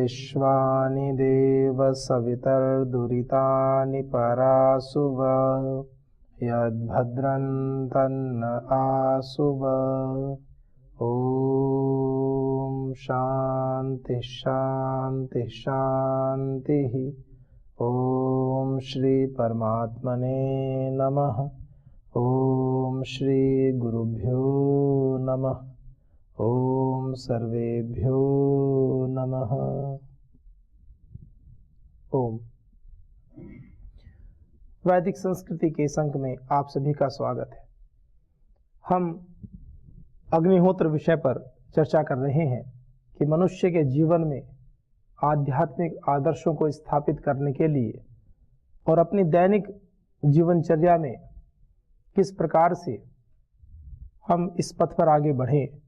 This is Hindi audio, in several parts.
विश्वानि देव सवितर्दुरितानि परासुव यद्भद्रं तन्न आसुव। ओम शांति शांति शांति। ओम श्री परमात्मने नमः। ओम श्री गुरुभ्यो नमः। ओम सर्वेभ्यो नमः। ओम। वैदिक संस्कृति के इस अंक में आप सभी का स्वागत है। हम अग्निहोत्र विषय पर चर्चा कर रहे हैं कि मनुष्य के जीवन में आध्यात्मिक आदर्शों को स्थापित करने के लिए और अपनी दैनिक जीवनचर्या में किस प्रकार से हम इस पथ पर आगे बढ़ें,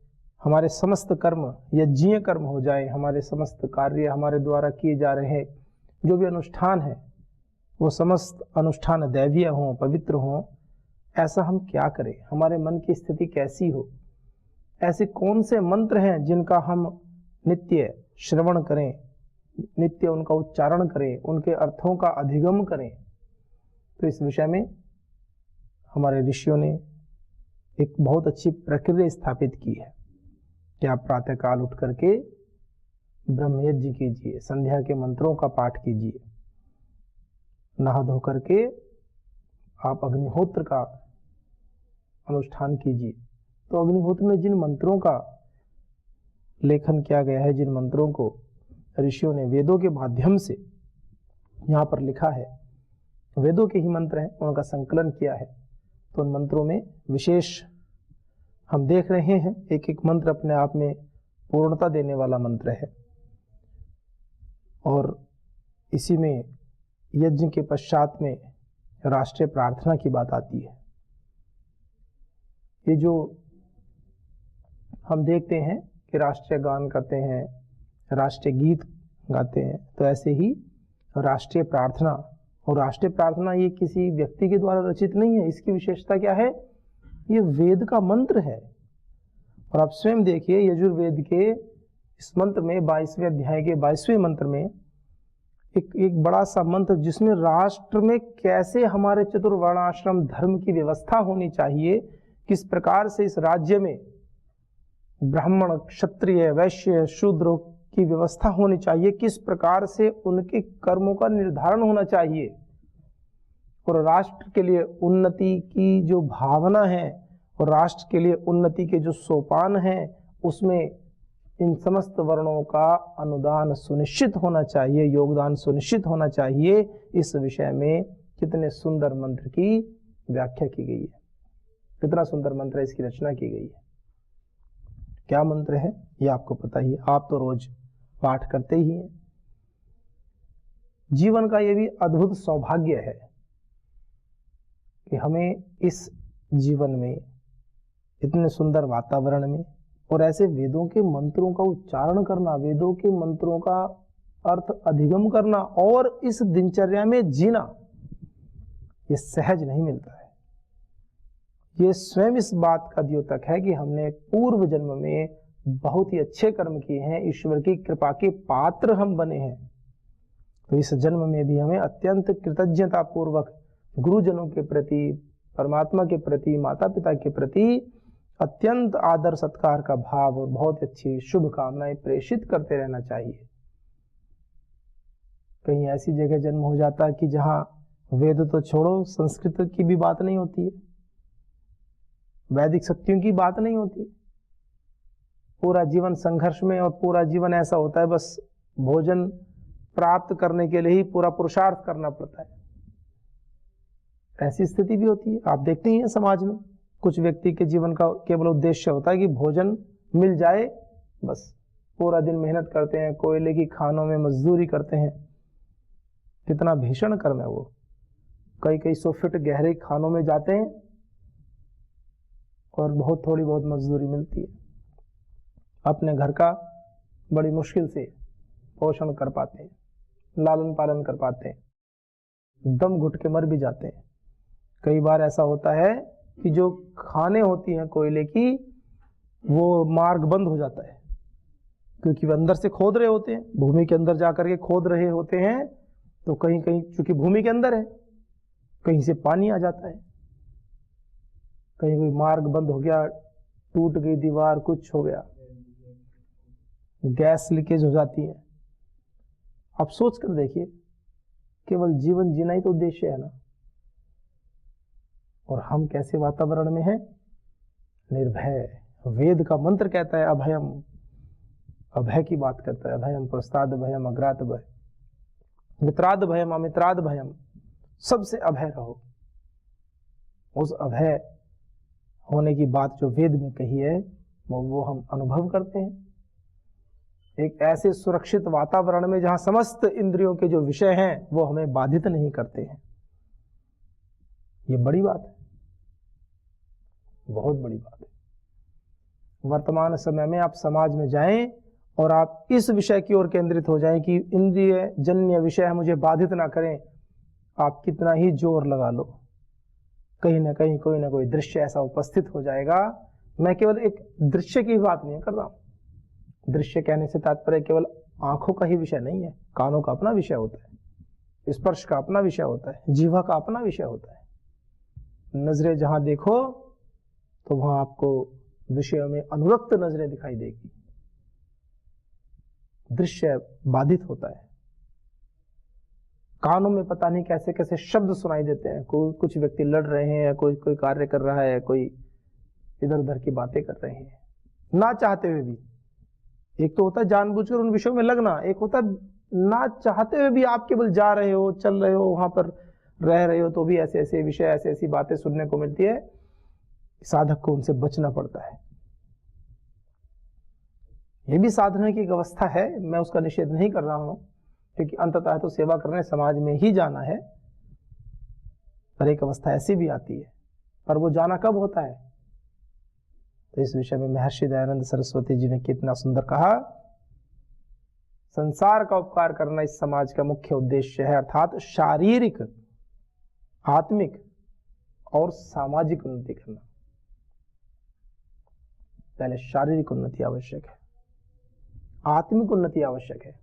हमारे समस्त कर्म यज्ञीय कर्म हो जाए, हमारे समस्त कार्य हमारे द्वारा किए जा रहे जो भी अनुष्ठान है वो समस्त अनुष्ठान दैवीय हों, पवित्र हों। ऐसा हम क्या करें, हमारे मन की स्थिति कैसी हो, ऐसे कौन से मंत्र हैं जिनका हम नित्य श्रवण करें, नित्य उनका उच्चारण करें, उनके अर्थों का अधिगम करें। तो इस विषय में हमारे ऋषियों ने एक बहुत अच्छी प्रक्रिया स्थापित की है कि आप प्रातःकाल उठ करके ब्रह्मयज्ञ कीजिए, संध्या के मंत्रों का पाठ कीजिए, नहा धो करके आप अग्निहोत्र का अनुष्ठान कीजिए। तो अग्निहोत्र में जिन मंत्रों का लेखन किया गया है, जिन मंत्रों को ऋषियों ने वेदों के माध्यम से यहाँ पर लिखा है, वेदों के ही मंत्र हैं, उनका संकलन किया है। तो उन मंत्रों में विशेष हम देख रहे हैं, एक एक मंत्र अपने आप में पूर्णता देने वाला मंत्र है। और इसी में यज्ञ के पश्चात में राष्ट्रीय प्रार्थना की बात आती है। ये जो हम देखते हैं कि राष्ट्रीय गान करते हैं, राष्ट्रीय गीत गाते हैं, तो ऐसे ही राष्ट्रीय प्रार्थना, और राष्ट्रीय प्रार्थना ये किसी व्यक्ति के द्वारा रचित नहीं है। इसकी विशेषता क्या है, ये वेद का मंत्र है। और आप स्वयं देखिए यजुर्वेद के इस मंत्र में 22वें अध्याय के 22वें मंत्र में एक बड़ा सा मंत्र, जिसमें राष्ट्र में कैसे हमारे चतुर्वर्णाश्रम धर्म की व्यवस्था होनी चाहिए, किस प्रकार से इस राज्य में ब्राह्मण, क्षत्रिय, वैश्य, शूद्र की व्यवस्था होनी चाहिए, किस प्रकार से उनके कर्मों का निर्धारण होना चाहिए, और राष्ट्र के लिए उन्नति की जो भावना है और राष्ट्र के लिए उन्नति के जो सोपान हैं, उसमें इन समस्त वर्णों का अनुदान सुनिश्चित होना चाहिए, योगदान सुनिश्चित होना चाहिए। इस विषय में कितने सुंदर मंत्र की व्याख्या की गई है, कितना सुंदर मंत्र इसकी रचना की गई है। क्या मंत्र है ये आपको पता ही है, आप तो रोज पाठ करते ही हैं। जीवन का ये भी अद्भुत सौभाग्य है कि हमें इस जीवन में इतने सुंदर वातावरण में और ऐसे वेदों के मंत्रों का उच्चारण करना, वेदों के मंत्रों का अर्थ अधिगम करना और इस दिनचर्या में जीना, ये सहज नहीं मिलता है। ये स्वयं इस बात का द्योतक है कि हमने पूर्व जन्म में बहुत ही अच्छे कर्म किए हैं, ईश्वर की कृपा के पात्र हम बने हैं। तो इस जन्म में भी हमें अत्यंत कृतज्ञता पूर्वक गुरुजनों के प्रति, परमात्मा के प्रति, माता पिता के प्रति अत्यंत आदर सत्कार का भाव और बहुत अच्छी शुभकामनाएं प्रेषित करते रहना चाहिए। कहीं ऐसी जगह जन्म हो जाता है कि जहां वेद तो छोड़ो, संस्कृत की भी बात नहीं होती है, वैदिक शक्तियों की बात नहीं होती, पूरा जीवन संघर्ष में, और पूरा जीवन ऐसा होता है बस भोजन प्राप्त करने के लिए ही पूरा पुरुषार्थ करना पड़ता है। ऐसी स्थिति भी होती है, आप देखते ही हैं समाज में। कुछ व्यक्ति के जीवन का केवल उद्देश्य होता है कि भोजन मिल जाए, बस पूरा दिन मेहनत करते हैं, कोयले की खानों में मजदूरी करते हैं। कितना भीषण कर्म है वो। कई कई 100 फीट गहरे खानों में जाते हैं और थोड़ी बहुत मजदूरी मिलती है। अपने घर का बड़ी मुश्किल से पोषण कर पाते हैं, लालन पालन कर पाते हैं, दम घुट के मर भी जाते हैं। कई बार ऐसा होता है कि जो खाने होती हैं कोयले की, वो मार्ग बंद हो जाता है, क्योंकि वे अंदर से खोद रहे होते हैं, भूमि के अंदर जाकर के खोद रहे होते हैं, तो कहीं कहीं चूंकि भूमि के अंदर है, कहीं से पानी आ जाता है, कहीं कोई मार्ग बंद हो गया, टूट गई दीवार, कुछ हो गया, गैस लीकेज हो जाती है। आप सोच कर देखिए, केवल जीवन जीना ही तो उद्देश्य है ना। और हम कैसे वातावरण में हैं? निर्भय। वेद का मंत्र कहता है अभयम, अभय की बात करता है। अभयम प्रस्ताद भयम अग्रात भय, मित्राद भयम अमित्राद भयम, सबसे अभय रहो। उस अभय होने की बात जो वेद में कही है वो हम अनुभव करते हैं। एक ऐसे सुरक्षित वातावरण में जहां समस्त इंद्रियों के जो विषय हैं वो हमें बाधित नहीं करते हैं। ये बड़ी बात है, बहुत बड़ी बात है। वर्तमान समय में आप समाज में जाएं और आप इस विषय की ओर केंद्रित हो जाएं कि इंद्रिय जन्य विषय मुझे बाधित ना करें। आप कितना ही जोर लगा लो, कहीं ना कहीं कोई ना कोई दृश्य ऐसा उपस्थित हो जाएगा। मैं केवल एक दृश्य की बात नहीं कर रहा हूं। दृश्य कहने से तात्पर्य केवल आंखों का ही विषय नहीं है, कानों का अपना विषय होता है, स्पर्श का अपना विषय होता है, जीवा का अपना विषय होता है। नजरें जहां देखो तो वहां आपको विषयों में अनुरक्त नजरें दिखाई देगी। दृश्य बाधित होता है। कानों में पता नहीं कैसे कैसे शब्द सुनाई देते हैं। कोई कुछ व्यक्ति लड़ रहे हैं, या कोई कार्य कर रहा है, कोई इधर उधर की बातें कर रहे हैं ना चाहते हुए भी। एक तो होता है जानबूझकर उन विषयों में लगना, एक होता है ना चाहते हुए भी आप केवल जा रहे हो, चल रहे हो, वहां पर रह रहे हो, तो भी ऐसे ऐसे विषय, ऐसी ऐसी बातें सुनने को मिलती है। साधक को उनसे बचना पड़ता है। यह भी साधना की एक अवस्था है, मैं उसका निषेध नहीं कर रहा हूं, क्योंकि अंततः तो सेवा करने समाज में ही जाना है। पर एक अवस्था ऐसी भी आती है, पर वो जाना कब होता है? तो इस विषय में महर्षि दयानंद सरस्वती जी ने कितना सुंदर कहा, संसार का उपकार करना इस समाज का मुख्य उद्देश्य है, अर्थात शारीरिक, आत्मिक और सामाजिक उन्नति करना। पहले शारीरिक उन्नति आवश्यक है, आत्मिक उन्नति आवश्यक है,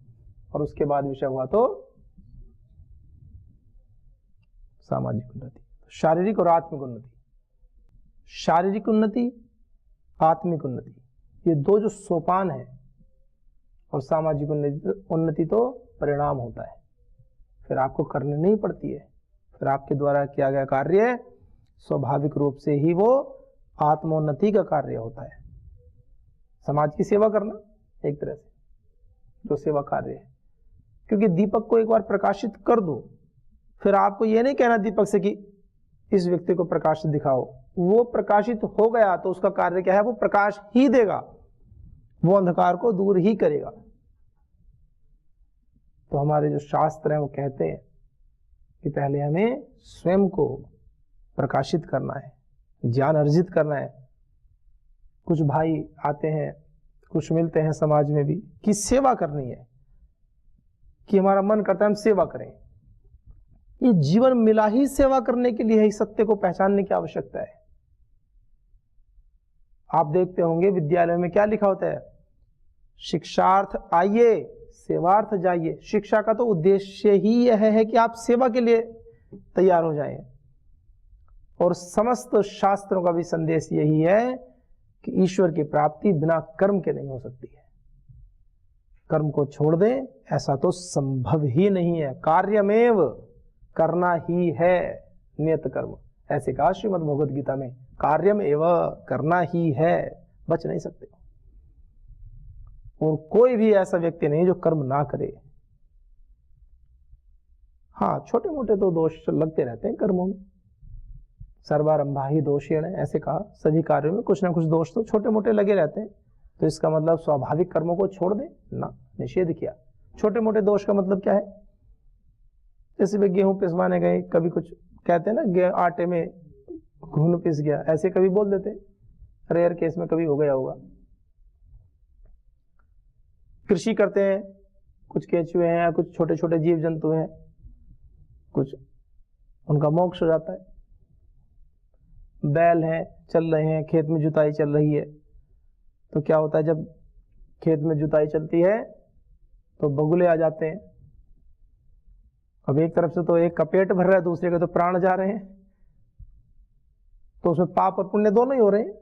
और उसके बाद विषय हुआ तो सामाजिक उन्नति। शारीरिक और आत्मिक उन्नति, शारीरिक उन्नति, आत्मिक उन्नति, ये दो जो सोपान है, और सामाजिक उन्नति तो परिणाम होता है। फिर आपको करनी नहीं पड़ती है, फिर आपके द्वारा किया गया कार्य स्वाभाविक रूप से ही वो आत्मोन्नति का कार्य होता है। समाज की सेवा करना एक तरह से जो सेवा कार्य है, क्योंकि दीपक को एक बार प्रकाशित कर दो, फिर आपको ये नहीं कहना दीपक से कि इस व्यक्ति को प्रकाशित दिखाओ। वो प्रकाशित हो गया तो उसका कार्य क्या है? वो प्रकाश ही देगा, वो अंधकार को दूर ही करेगा। तो हमारे जो शास्त्र हैं वो कहते हैं कि पहले हमें स्वयं को प्रकाशित करना है, ज्ञान अर्जित करना है। कुछ भाई आते हैं, कुछ मिलते हैं समाज में भी कि सेवा करनी है, कि हमारा मन करता है हम सेवा करें। ये जीवन मिला ही सेवा करने के लिए है, इस सत्य को पहचानने की आवश्यकता है। आप देखते होंगे विद्यालय में क्या लिखा होता है? शिक्षार्थ आइए, सेवार्थ जाइए। शिक्षा का तो उद्देश्य ही यह है कि आप सेवा के लिए तैयार हो जाएं, और समस्त शास्त्रों का भी संदेश यही है कि ईश्वर की प्राप्ति बिना कर्म के नहीं हो सकती है। कर्म को छोड़ दें ऐसा तो संभव ही नहीं है। कार्यमेव, करना ही है नियत कर्म, ऐसे कहा श्रीमद् भगवद गीता में। कार्यम एवं, करना ही है, बच नहीं सकते। और कोई भी ऐसा व्यक्ति नहीं जो कर्म ना करे। हाँ, छोटे मोटे तो दोष लगते रहते हैं कर्मों में, सर्वारंभा ही दोषेण, ऐसे कहा। सभी कार्यों में कुछ ना कुछ दोष तो छोटे मोटे लगे रहते हैं। तो इसका मतलब स्वाभाविक कर्मों को छोड़ दे ना, निषेध किया। छोटे मोटे दोष का मतलब क्या है? जैसे वे गेहूं पिसवाने गए, कभी कुछ कहते हैं ना, आटे में घुन पिस गया, ऐसे कभी बोल देते। रेयर केस में कभी हो गया होगा। कृषि करते हैं, कुछ केंचुए हैं या कुछ छोटे छोटे जीव जंतु हैं, कुछ उनका मोक्ष हो जाता है। बैल हैं, चल रहे हैं, खेत में जुताई चल रही है, तो क्या होता है, जब खेत में जुताई चलती है तो बगुले आ जाते हैं। अब एक तरफ से तो एक का पेट भर रहा है, दूसरे के तो प्राण जा रहे हैं, तो उसमें पाप और पुण्य दोनों ही हो रहे हैं।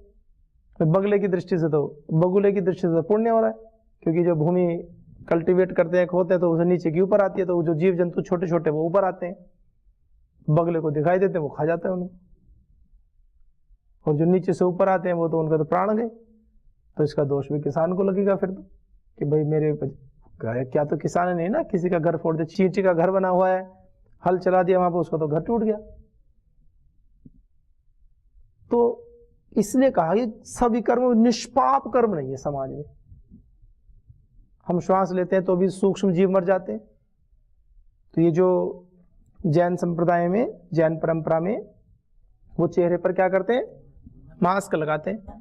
तो बगुले की दृष्टि से तो पुण्य हो रहा है, क्योंकि जो भूमि कल्टीवेट करते हैं, खोते हैं, तो उसे नीचे की ऊपर आती है, तो जो जीव जंतु छोटे छोटे वो ऊपर आते हैं, बगले को दिखाई देते हैं, वो खा जाते हैं उन्हें, और जो नीचे से ऊपर आते हैं वो तो उनका तो प्राण गए। तो इसका दोष भी किसान को लगेगा फिर तो, कि भाई मेरे क्या तो किसान नहीं ना, किसी का घर फोड़ दे, चींटी का घर बना हुआ है, हल चला दिया वहां पर, उसका तो घर टूट गया। तो इसलिए कहा कि सभी कर्म निष्पाप कर्म नहीं है समाज में। हम श्वास लेते हैं तो भी सूक्ष्म जीव मर जाते हैं। तो ये जो जैन संप्रदाय में, जैन परंपरा में, वो चेहरे पर क्या करते हैं, मास्क लगाते हैं।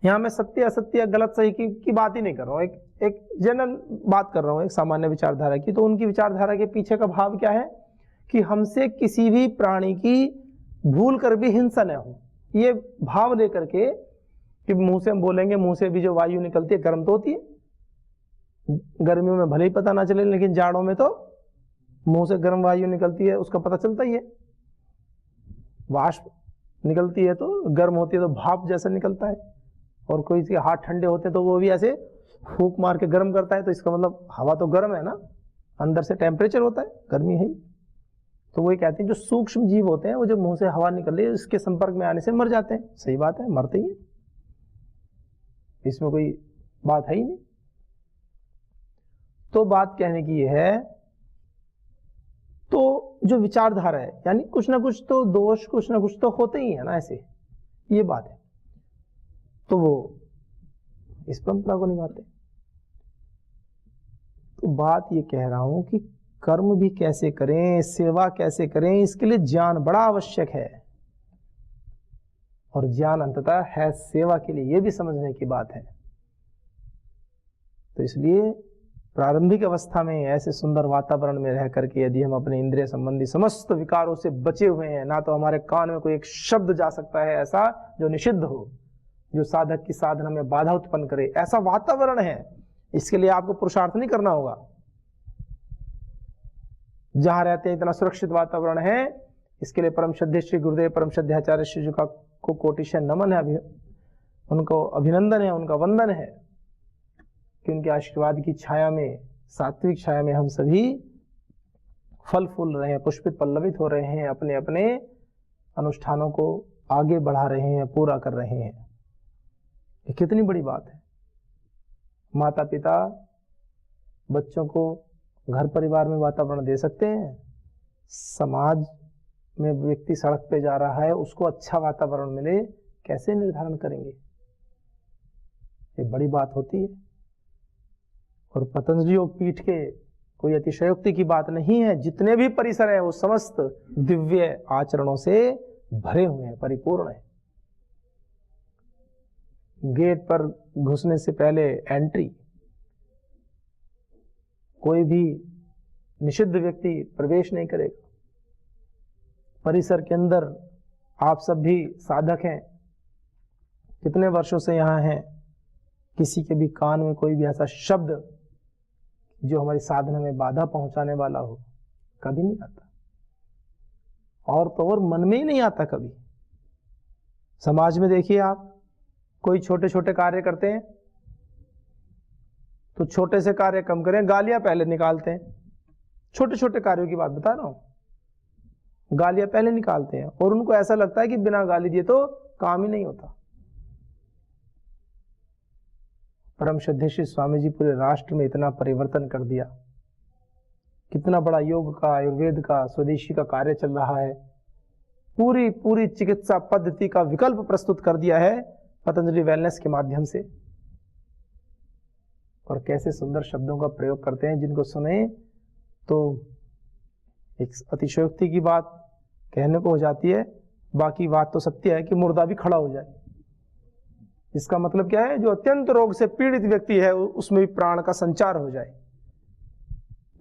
यहां मैं सत्य असत्य गलत सही की बात ही नहीं कर रहा हूं, एक जनरल बात कर रहा हूं, एक सामान्य विचारधारा की। तो उनकी विचारधारा के पीछे का भाव क्या है कि हमसे किसी भी प्राणी की भूल कर भी हिंसा न हो, ये भाव लेकर के कि मुंह से हम बोलेंगे, मुंह से भी जो वायु निकलती है गर्म तो होती है, गर्मियों में भले ही पता ना चले, लेकिन जाड़ों में तो मुंह से गर्म वायु निकलती है, उसका पता चलता ही है। वाष्प निकलती है तो गर्म होती है, तो भाप जैसा निकलता है, और कोई के हाथ ठंडे होते हैं तो वो भी ऐसे फूंक मार के गर्म करता है, तो इसका मतलब हवा तो गर्म है ना, अंदर से टेम्परेचर होता है, गर्मी है ही। तो वही कहते हैं जो सूक्ष्म जीव होते हैं वो जब मुंह से हवा निकल रही है इसके संपर्क में आने से मर जाते हैं। सही बात है, मरते ही है, इसमें कोई बात है ही नहीं। तो बात कहने की ये है, तो जो विचारधारा है, यानी कुछ ना कुछ तो दोष, कुछ ना कुछ तो होते ही है ना, ऐसे ये बात है। तो वो इस परंपरा को निभाते। तो बात ये कह रहा हूं कि कर्म भी कैसे करें, सेवा कैसे करें, इसके लिए ज्ञान बड़ा आवश्यक है, और ज्ञान अंततः है सेवा के लिए, ये भी समझने की बात है। तो इसलिए प्रारंभिक अवस्था में ऐसे सुंदर वातावरण में रह करके यदि हम अपने इंद्रिय संबंधी समस्त विकारों से बचे हुए हैं, ना तो हमारे कान में कोई एक शब्द जा सकता है ऐसा जो निषिद्ध हो, जो साधक की साधना में बाधा उत्पन्न करे, ऐसा वातावरण है। इसके लिए आपको पुरुषार्थ नहीं करना होगा। जहां रहते हैं इतना सुरक्षित वातावरण है, इसके लिए परम श्रद्धेय श्री गुरुदेव परम श्रद्धेय आचार्य श्री जी का को कोटिशय नमन है, उनको अभिनंदन है, उनका वंदन है कि उनके आशीर्वाद की छाया में, सात्विक छाया में हम सभी फल फूल रहे हैं, पुष्पित पल्लवित हो रहे हैं, अपने अपने अनुष्ठानों को आगे बढ़ा रहे हैं, पूरा कर रहे हैं। ये कितनी बड़ी बात है। माता पिता बच्चों को घर परिवार में वातावरण दे सकते हैं, समाज में व्यक्ति सड़क पे जा रहा है उसको अच्छा वातावरण मिले, कैसे निर्धारण करेंगे? ये बड़ी बात होती है। और पतंजलि योग पीठ के कोई अतिशयोक्ति की बात नहीं है, जितने भी परिसर हैं वो समस्त दिव्य आचरणों से भरे हुए हैं, परिपूर्ण है। गेट पर घुसने से पहले एंट्री, कोई भी निषिद्ध व्यक्ति प्रवेश नहीं करेगा। परिसर के अंदर आप सब भी साधक हैं, कितने वर्षों से यहाँ हैं, किसी के भी कान में कोई भी ऐसा शब्द जो हमारी साधना में बाधा पहुंचाने वाला हो कभी नहीं आता, और तो और मन में ही नहीं आता कभी। समाज में देखिए आप, कोई छोटे छोटे कार्य करते हैं तो छोटे से कार्य कम करें, गालियां पहले निकालते हैं। छोटे छोटे कार्यों की बात बता रहा हूं, गालियां पहले निकालते हैं, और उनको ऐसा लगता है कि बिना गाली दिए तो काम ही नहीं होता। परम श्रद्धेय श्री स्वामी जी पूरे राष्ट्र में इतना परिवर्तन कर दिया, कितना बड़ा योग का, आयुर्वेद का, स्वदेशी का कार्य चल रहा है, पूरी पूरी चिकित्सा पद्धति का विकल्प प्रस्तुत कर दिया है पतंजलि वेलनेस के माध्यम से। और कैसे सुंदर शब्दों का प्रयोग करते हैं, जिनको सुने तो एक अतिशयोक्ति की बात कहने को हो जाती है, बाकी बात तो सत्य है कि मुर्दा भी खड़ा हो जाए। इसका मतलब क्या है, जो अत्यंत रोग से पीड़ित व्यक्ति है उसमें भी प्राण का संचार हो जाए।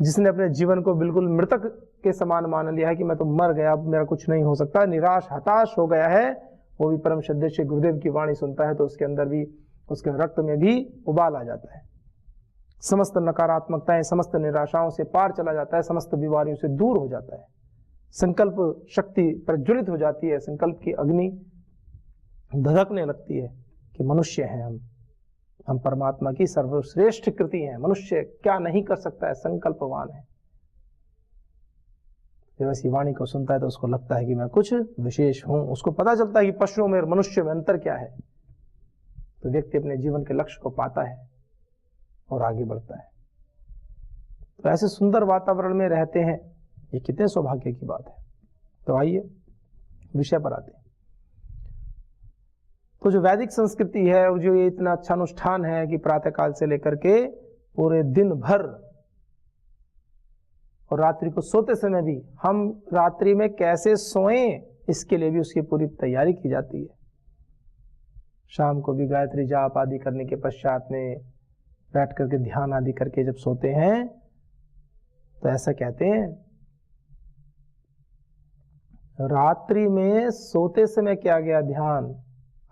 जिसने अपने जीवन को बिल्कुल मृतक के समान मान लिया है कि मैं तो मर गया, अब मेरा कुछ नहीं हो सकता, निराश हताश हो गया है, वो भी परम श्रद्धेय श्री गुरुदेव की वाणी सुनता है तो उसके अंदर भी उसके रक्त में भी उबाल आ जाता है, समस्त नकारात्मकताएं, समस्त निराशाओं से पार चला जाता है, समस्त बीमारियों से दूर हो जाता है, संकल्प शक्ति प्रज्वलित हो जाती है, संकल्प की अग्नि धधकने लगती है कि मनुष्य हैं हम परमात्मा की सर्वश्रेष्ठ कृति हैं, मनुष्य क्या नहीं कर सकता है, संकल्पवान है। जब ऐसी वाणी को सुनता है तो उसको लगता है कि मैं कुछ विशेष हूं, उसको पता चलता है कि पशुओं में और मनुष्य में अंतर क्या है, तो व्यक्ति अपने जीवन के लक्ष्य को पाता है और आगे बढ़ता है। तो ऐसे सुंदर वातावरण में रहते हैं, ये कितने सौभाग्य की बात है। तो आइए विषय पर आते हैं। तो जो वैदिक संस्कृति है और जो ये इतना अच्छा अनुष्ठान है कि प्रातःकाल से लेकर के पूरे दिन भर और रात्रि को सोते समय भी, हम रात्रि में कैसे सोएं इसके लिए भी उसकी पूरी तैयारी की जाती है। शाम को भी गायत्री जाप आदि करने के पश्चात में बैठ करके ध्यान आदि करके जब सोते हैं तो ऐसा कहते हैं, रात्रि में सोते समय किया गया ध्यान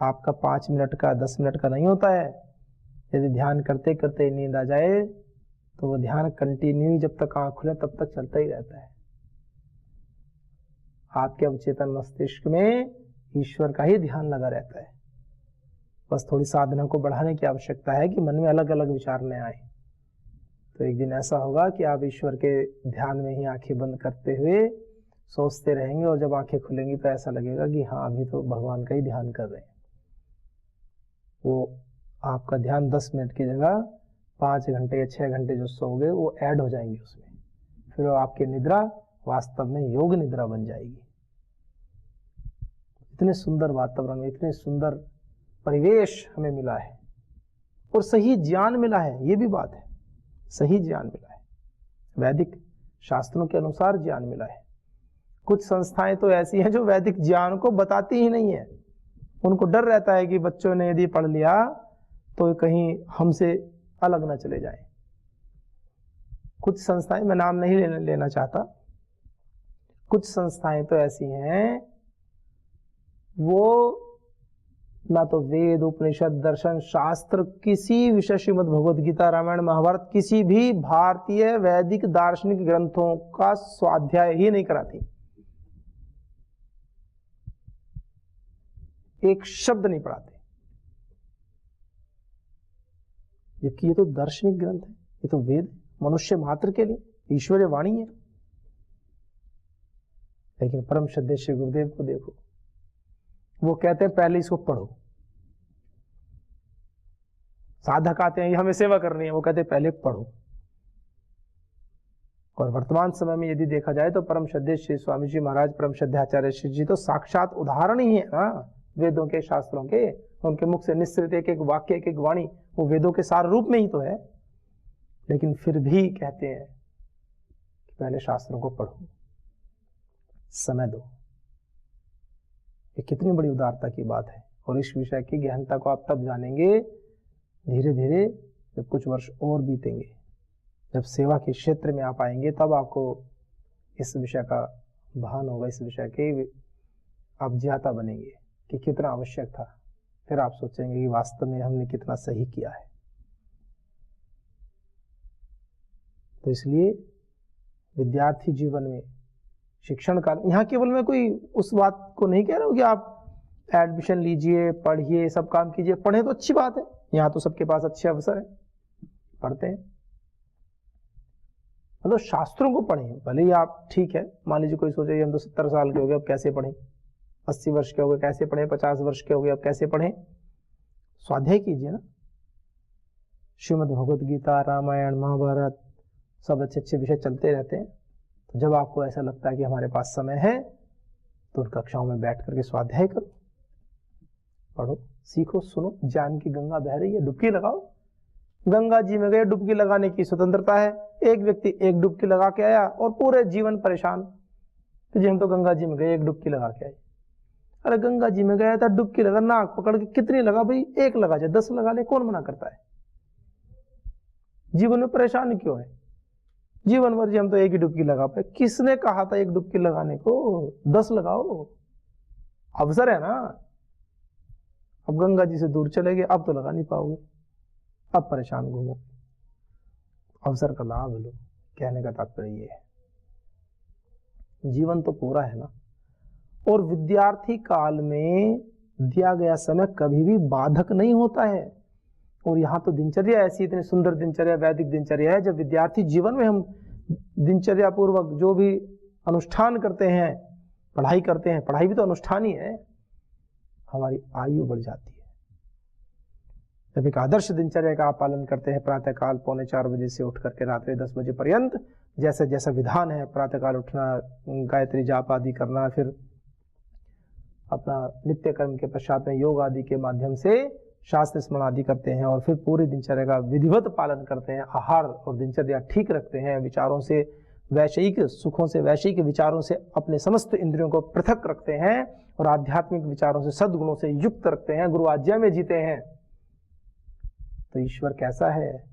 आपका 5 मिनट का 10 मिनट का नहीं होता है। यदि ध्यान करते करते नींद आ जाए तो वो ध्यान कंटिन्यू जब तक आंख खुले तब तक चलता ही रहता है। आपके अवचेतन मस्तिष्क में ईश्वर का ही ध्यान लगा रहता है। बस थोड़ी साधना को बढ़ाने की आवश्यकता है कि मन में अलग अलग विचार न आए। तो एक दिन ऐसा होगा कि आप ईश्वर के ध्यान में ही आंखें बंद करते हुए सोचते रहेंगे और जब आंखें खुलेंगी तो ऐसा लगेगा कि हाँ अभी तो भगवान का ही ध्यान कर रहे हैं। वो आपका ध्यान 10 मिनट की जगह 5 घंटे या 6 घंटे जो सोओगे वो ऐड हो जाएंगे उसमें, फिर वो आपकी निद्रा वास्तव में योग निद्रा बन जाएगी। इतने सुंदर वातावरण में इतने सुंदर परिवेश हमें मिला है और सही ज्ञान मिला है, ये भी बात है, सही ज्ञान मिला है, वैदिक शास्त्रों के अनुसार ज्ञान मिला है। कुछ संस्थाएं तो ऐसी हैं जो वैदिक ज्ञान को बताती ही नहीं है, उनको डर रहता है कि बच्चों ने यदि पढ़ लिया तो कहीं हमसे अलग ना चले जाएं। कुछ संस्थाएं, मैं नाम नहीं लेना चाहता, कुछ संस्थाएं तो ऐसी हैं वो ना तो वेद उपनिषद दर्शन शास्त्र किसी विषय श्रीमद् भगवद गीता रामायण महाभारत किसी भी भारतीय वैदिक दार्शनिक ग्रंथों का स्वाध्याय ही नहीं कराती, एक शब्द नहीं पढ़ाते। जबकि ये तो दार्शनिक ग्रंथ है, ये तो वेद मनुष्य मात्र के लिए ईश्वरीय वाणी है। लेकिन परम श्रद्धेय श्री गुरुदेव को देखो, वो कहते हैं पहले इसको पढ़ो। साधक आते हैं हमें सेवा करनी है, वो कहते हैं पहले पढ़ो। और वर्तमान समय में यदि देखा जाए तो परम श्रद्धेय श्री स्वामी जी महाराज परम श्रद्धाचार्य श्री जी तो साक्षात उदाहरण ही है ना वेदों के शास्त्रों के। उनके मुख से निश्रित एक एक वाक्य एक एक वाणी वो वेदों के सार रूप में ही तो है। लेकिन फिर भी कहते हैं कि पहले शास्त्रों को पढ़ो, समय दो। ये कितनी बड़ी उदारता की बात है। और इस विषय की गहनता को आप तब जानेंगे धीरे धीरे जब कुछ वर्ष और बीतेंगे, जब सेवा के क्षेत्र में आप आएंगे, तब आपको इस विषय का भान होगा, इस विषय के आप ज्ञाता बनेंगे कि कितना आवश्यक था। फिर आप सोचेंगे कि वास्तव में हमने कितना सही किया है। तो इसलिए विद्यार्थी जीवन में शिक्षण काल, यहाँ केवल मैं कोई उस बात को नहीं कह रहा हूँ कि आप एडमिशन लीजिए, पढ़िए, सब काम कीजिए। पढ़े तो अच्छी बात है, यहाँ तो सबके पास अच्छे अवसर है, पढ़ते हैं। मतलब शास्त्रों को पढ़ें, भले ही आप ठीक है, मान लीजिए कोई सोचे हम तो 70 साल के हो गए अब कैसे पढ़ें, 80 वर्ष के हो गए कैसे पढ़ें, 50 वर्ष के हो गए अब कैसे पढ़ें। स्वाध्याय कीजिए ना, श्रीमद् भगवद गीता रामायण महाभारत सब अच्छे अच्छे विषय चलते रहते हैं। तो जब आपको ऐसा लगता है कि हमारे पास समय है तो उन कक्षाओं में बैठ करके स्वाध्याय करो, पढ़ो, सीखो, सुनो। ज्ञान की गंगा बह रही है, डुबकी लगाओ। गंगा जी में गए, डुबकी लगाने की स्वतंत्रता है। एक व्यक्ति एक डुबकी लगा के आया और पूरे जीवन परेशान कि जी हम तो गंगा जी में गए, एक डुबकी लगा के आए। अरे गंगा जी में गया था, डुबकी लगा, नाक पकड़ के कितनी लगा भाई, एक लगा जाए 10 लगा ले, कौन मना करता है। जीवन में परेशान क्यों है? जीवन भर जी हम तो एक ही डुबकी लगा पाए। किसने कहा था एक डुबकी लगाने को? 10 लगाओ, अवसर है ना। अब गंगा जी से दूर चले गए, अब तो लगा नहीं पाओगे, अब परेशान घूमो। अवसर का लाभ लो, कहने का तात्पर्य ये है। जीवन तो पूरा है ना, और विद्यार्थी काल में दिया गया समय कभी भी बाधक नहीं होता है। और यहाँ तो दिनचर्या ऐसी, इतनी सुंदर दिनचर्या, वैदिक दिनचर्या है। जब विद्यार्थी जीवन में हम दिनचर्या पूर्वक जो भी अनुष्ठान करते हैं, पढ़ाई करते हैं, पढ़ाई भी तो अनुष्ठान ही है, हमारी आयु बढ़ जाती है। जब एक आदर्श दिनचर्या का आप पालन करते हैं, प्रातःकाल 3:45 बजे से उठ करके रात्रि 10 बजे पर्यंत जैसा जैसा विधान है, प्रातःकाल उठना, गायत्री जाप आदि करना, फिर अपना नित्य कर्म के पश्चात में योग आदि के माध्यम से शास्त्र स्मरण आदि करते हैं, और फिर पूरी दिनचर्या का विधिवत पालन करते हैं, आहार और दिनचर्या ठीक रखते हैं, विचारों से, वैषयिक सुखों से, वैषयिक विचारों से अपने समस्त इंद्रियों को पृथक रखते हैं, और आध्यात्मिक विचारों से, सद्गुणों से युक्त रखते हैं, गुरु आज्ञा में जीते हैं, तो ईश्वर कैसा है?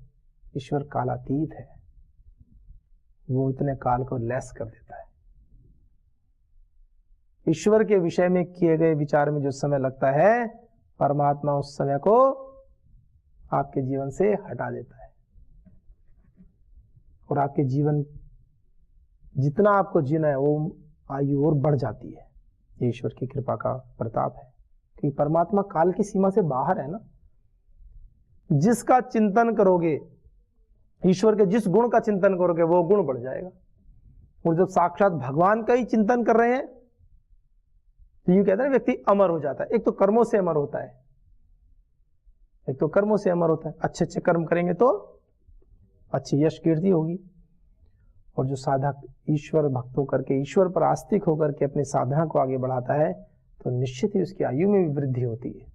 ईश्वर कालातीत है, वो इतने काल को लैस कर देता है। ईश्वर के विषय में किए गए विचार में जो समय लगता है, परमात्मा उस समय को आपके जीवन से हटा देता है, और आपके जीवन जितना आपको जीना है वो आयु और बढ़ जाती है। ये ईश्वर की कृपा का प्रताप है, क्योंकि परमात्मा काल की सीमा से बाहर है ना। जिसका चिंतन करोगे, ईश्वर के जिस गुण का चिंतन करोगे, वो गुण बढ़ जाएगा। और जब साक्षात भगवान का ही चिंतन कर रहे हैं तो यूं कहते हैं व्यक्ति अमर हो जाता है। एक तो कर्मों से अमर होता है, एक तो कर्मों से अमर होता है। अच्छे अच्छे कर्म करेंगे तो अच्छी यश कीर्ति होगी, और जो साधक ईश्वर भक्त होकर के, ईश्वर पर आस्तिक होकर के अपनी साधना को आगे बढ़ाता है, तो निश्चित ही उसकी आयु में भी वृद्धि होती है।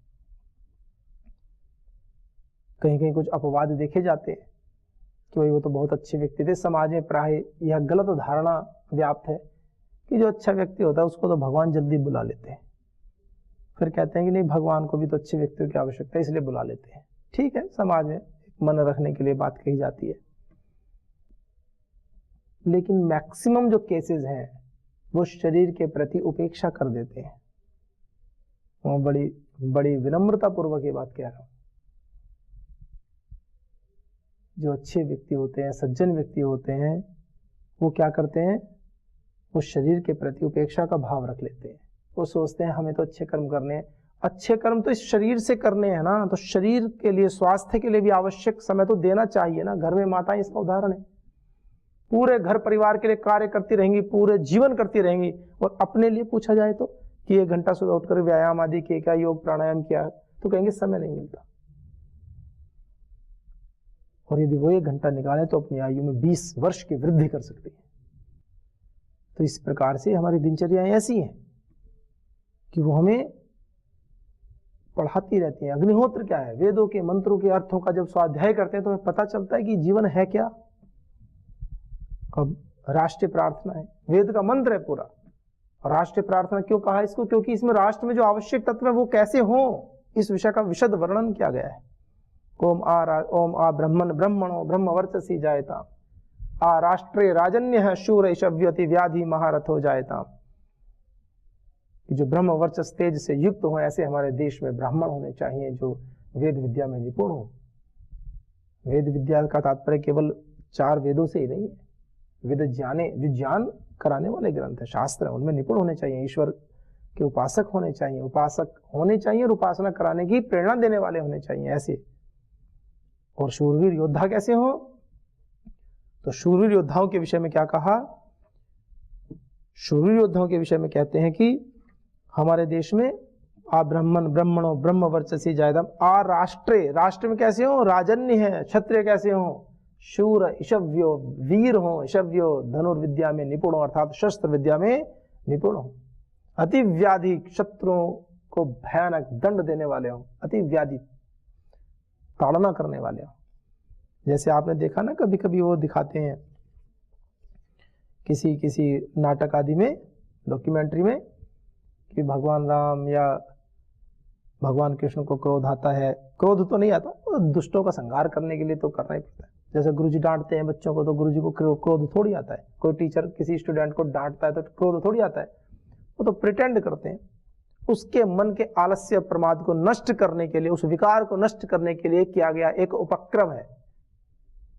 कहीं कहीं कुछ अपवाद देखे जाते हैं कि भाई वो तो बहुत अच्छे व्यक्ति थे। समाज में प्राय यह गलत धारणा व्याप्त है कि जो अच्छा व्यक्ति होता है उसको तो भगवान जल्दी बुला लेते हैं, फिर कहते हैं कि नहीं, भगवान को भी तो अच्छे व्यक्तियों की आवश्यकता है इसलिए बुला लेते हैं। ठीक है, समाज में मन रखने के लिए बात कही जाती है, लेकिन मैक्सिमम जो केसेस हैं वो शरीर के प्रति उपेक्षा कर देते हैं। मैं बड़ी बड़ी विनम्रता पूर्वक ये बात कह रहा हूं। जो अच्छे व्यक्ति होते हैं, सज्जन व्यक्ति होते हैं, वो क्या करते हैं? वो शरीर के प्रति उपेक्षा का भाव रख लेते हैं। वो सोचते हैं हमें तो अच्छे कर्म करने हैं। अच्छे कर्म तो इस शरीर से करने हैं ना, तो शरीर के लिए, स्वास्थ्य के लिए भी आवश्यक समय तो देना चाहिए ना। घर में माताएं इसका उदाहरण है, पूरे घर परिवार के लिए कार्य करती रहेंगी, पूरे जीवन करती रहेंगी, और अपने लिए पूछा जाए तो कि 1 घंटा सुबह उठकर व्यायाम आदि किया, क्या योग प्राणायाम किया, तो कहेंगे समय नहीं मिलता। और यदि वो 1 घंटा निकाले तो अपनी आयु में 20 वर्ष की वृद्धि कर सकती है। तो इस प्रकार से हमारी दिनचर्याएं ऐसी हैं कि वो हमें पढ़ाती रहती हैं। अग्निहोत्र क्या है? वेदों के मंत्रों के अर्थों का जब स्वाध्याय करते हैं तो हमें पता चलता है कि जीवन है क्या। अब राष्ट्रीय प्रार्थना है, वेद का मंत्र है पूरा। और राष्ट्रीय प्रार्थना क्यों कहा इसको? क्योंकि इसमें राष्ट्र में जो आवश्यक तत्व है वो कैसे हो, इस विषय का विशद वर्णन किया गया है। ओम आ ब्रह्मण ब्रह्मणो ब्रह्म वर्चसी जायताम, आ राष्ट्रे राजन्य शूर शव्यति व्याधि महारथो जायताम। जो ब्रह्म वर्चस तेज से युक्त हो, ऐसे हमारे देश में ब्राह्मण होने चाहिए जो वेद विद्या में निपुण हो। वेद विद्या का तात्पर्य केवल 4 वेदों से ही नहीं है। वेद ज्ञाने, जो ज्ञान कराने वाले ग्रंथ है, शास्त्र है, उनमें निपुण होने चाहिए। ईश्वर के उपासक होने चाहिए, उपासक होने चाहिए, और उपासना कराने की प्रेरणा देने वाले होने चाहिए ऐसे। और शूरवीर योद्धा कैसे हो? तो शूरवीर योद्धाओं के विषय में क्या कहा? शूरवीर योद्धाओं के विषय में कहते हैं कि हमारे देश में आ ब्राह्मण ब्रह्मणो ब्रह्म वर्चसी जायदम, आ राष्ट्रे, राष्ट्र में कैसे हो? राजन्य है, क्षत्रिय कैसे हो? शूर ईशव्यो, वीर हो, ईशव्यो धनुर्विद्या में निपुण हो, अर्थात शस्त्र विद्या में निपुण हो। अति व्याधि, शत्रुओं को भयानक दंड देने वाले हो, अति व्याधि, ताड़ना करने वाले हो। जैसे आपने देखा ना, कभी कभी वो दिखाते हैं किसी नाटक आदि में, डॉक्यूमेंट्री में, कि भगवान राम या भगवान कृष्ण को क्रोध आता है। क्रोध तो नहीं आता, दुष्टों का संहार करने के लिए तो करना ही पड़ता है। जैसे गुरुजी डांटते हैं बच्चों को, तो गुरुजी को क्रोध थोड़ी आता है। कोई टीचर किसी स्टूडेंट को डांटता है तो क्रोध थोड़ी आता है। वो तो प्रिटेंड करते हैं, उसके मन के आलस्य प्रमाद को नष्ट करने के लिए, उस विकार को नष्ट करने के लिए किया गया एक उपक्रम है।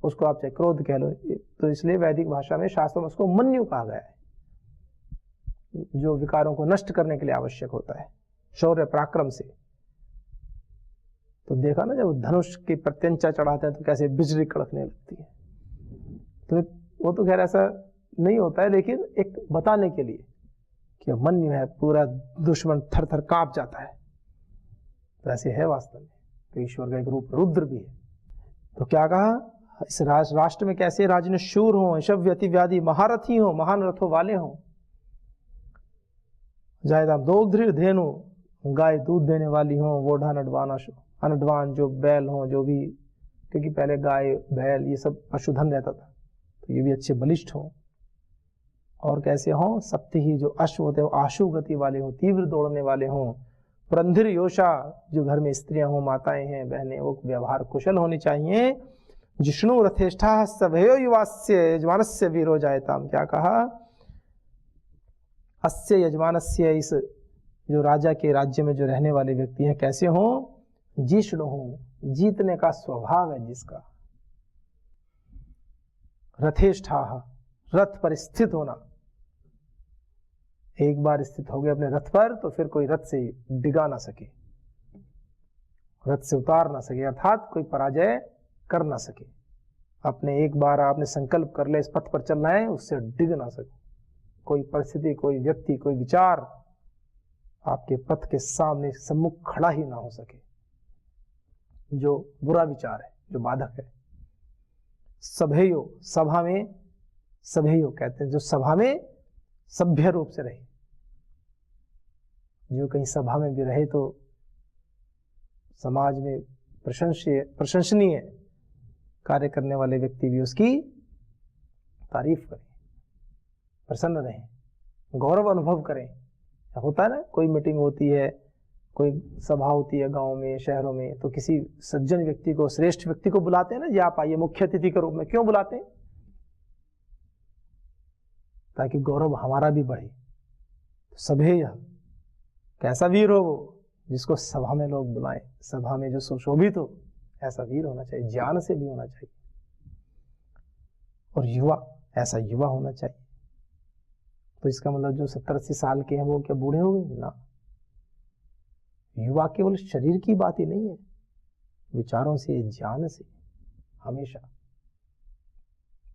उसको आप चाहे क्रोध कह लो, तो इसलिए वैदिक भाषा में, शास्त्रों में उसको मन्यु कहा गया है, जो विकारों को नष्ट करने के लिए आवश्यक होता है शौर्य पराक्रम से। तो देखा ना, जब धनुष की प्रत्यंचा चढ़ाते हैं तो कैसे बिजली कड़कने लगती है। तो वो तो खैर ऐसा नहीं होता है, लेकिन एक बताने के लिए कि मन्यु है, पूरा दुश्मन थर थर कांप जाता है। तो ऐसे है वास्तव में, तो ईश्वर का एक रूप रुद्र भी है। तो क्या कहा, इस राष्ट्र में कैसे राजन शूर हो, शव्य अति व्याधि महारथी हो, महान रथों वाले हो, जायदाम दोग्ध्री धेनु, गाय दूध देने वाली हो, वोढ़ा नडवाना अनडवान, जो बैल हो, जो भी, क्योंकि पहले गाय बैल ये सब पशुधन रहता था, तो ये भी अच्छे बलिष्ठ हो। और कैसे हो, सप्ति ही, जो अश्व होते हो आशु गति वाले हो, तीव्र दौड़ने वाले हो। पुरंधिर योषा, जो घर में स्त्रियां हो, माताएं हैं, बहनें, वो व्यवहार कुशल होनी चाहिए। जिष्णु रथेष्ठा सभयो युवास्य यजमानस्य वीरो जायताम, क्या कहा, अस्य यजमानस्य, इस जो राजा के राज्य में जो रहने वाले व्यक्ति हैं कैसे हो, जिष्णु हो, जीतने का स्वभाव है जिसका। रथेष्ठा, रथ पर स्थित होना, एक बार स्थित हो गए अपने रथ पर तो फिर कोई रथ से डिगा ना सके, रथ से उतार ना सके, अर्थात कोई पराजय कर ना सके। अपने एक बार आपने संकल्प कर ले इस पथ पर चलना है, उससे डिग ना सके। कोई परिस्थिति, कोई व्यक्ति, कोई विचार आपके पथ के सामने सम्मुख खड़ा ही ना हो सके, जो बुरा विचार है, जो बाधक है। सभेयो, सभा में, सभेयो कहते हैं जो सभा में सभ्य रूप से रहे, जो कहीं सभा में भी रहे तो समाज में प्रशंसनीय कार्य करने वाले व्यक्ति भी उसकी तारीफ करें, प्रसन्न रहें, गौरव अनुभव करें। होता है ना, कोई मीटिंग होती है, कोई सभा होती है गांव में, शहरों में, तो किसी सज्जन व्यक्ति को, श्रेष्ठ व्यक्ति को बुलाते हैं ना, जी आप आइए मुख्य अतिथि के रूप में। क्यों बुलाते हैं? ताकि गौरव हमारा भी बढ़े। तो सभे, कैसा वीर हो वो, जिसको सभा में लोग बुलाएं, सभा में जो सुशोभित हो, ऐसा वीर होना चाहिए, ज्ञान से भी होना चाहिए। और युवा, ऐसा युवा होना चाहिए। तो इसका मतलब जो 70-80 साल के हैं वो क्या बूढ़े हो गए ना? युवा केवल शरीर की बात ही नहीं है, विचारों से, ज्ञान से, हमेशा।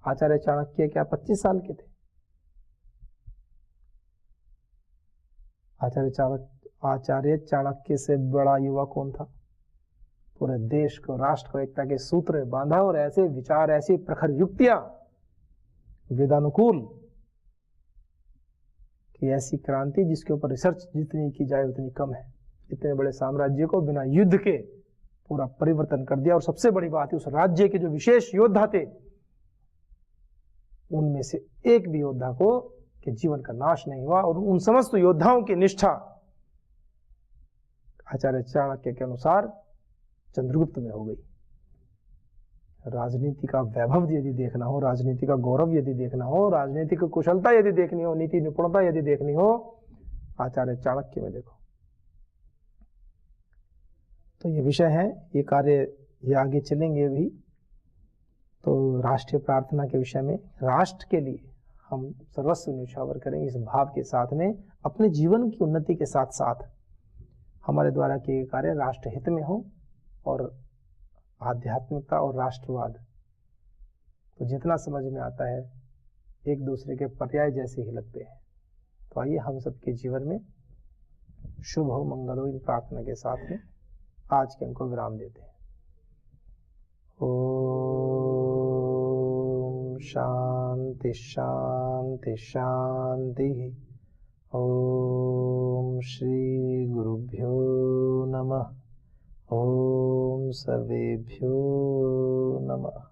आचार्य चाणक्य क्या 25 साल के थे? आचार्य चाणक्य से बड़ा युवा कौन था? पूरे देश को, राष्ट्र को एकता के सूत्र में बांधा, और ऐसे विचार, ऐसी प्रखर युक्तियां, वेदानुकूल कि ऐसी क्रांति जिसके ऊपर रिसर्च जितनी की जाए उतनी कम है। इतने बड़े साम्राज्य को बिना युद्ध के पूरा परिवर्तन कर दिया। और सबसे बड़ी बात है, उस राज्य के जो विशेष योद्धा थे, उनमें से एक भी योद्धा को के जीवन का नाश नहीं हुआ। और उन समस्त योद्धाओं की निष्ठा आचार्य चाणक्य के अनुसार चंद्रगुप्त में हो गई। राजनीति का वैभव यदि देखना हो, राजनीति का गौरव यदि देखना हो, राजनीतिक कुशलता यदि देखनी हो, नीति निपुणता यदि देखनी हो, आचार्य चाणक्य में देखो। तो ये विषय है, ये कार्य ये आगे चलेंगे भी। तो राष्ट्रीय प्रार्थना के विषय में, राष्ट्र के लिए हम सर्वस्व न्यौछावर करेंगे, इस भाव के साथ में अपने जीवन की उन्नति के साथ साथ हमारे द्वारा किए कार्य राष्ट्र हित में हो। और आध्यात्मिकता और राष्ट्रवाद तो जितना समझ में आता है, एक दूसरे के पर्याय जैसे ही लगते हैं। तो आइए हम सबके जीवन में शुभ हो, मंगल हो, इन प्रार्थना के साथ में आज के अंक को विराम देते हैं। ओम शांति शांति शांति। ओम श्री गुरुभ्यो नमः। ओम सर्वेभ्यो नमः।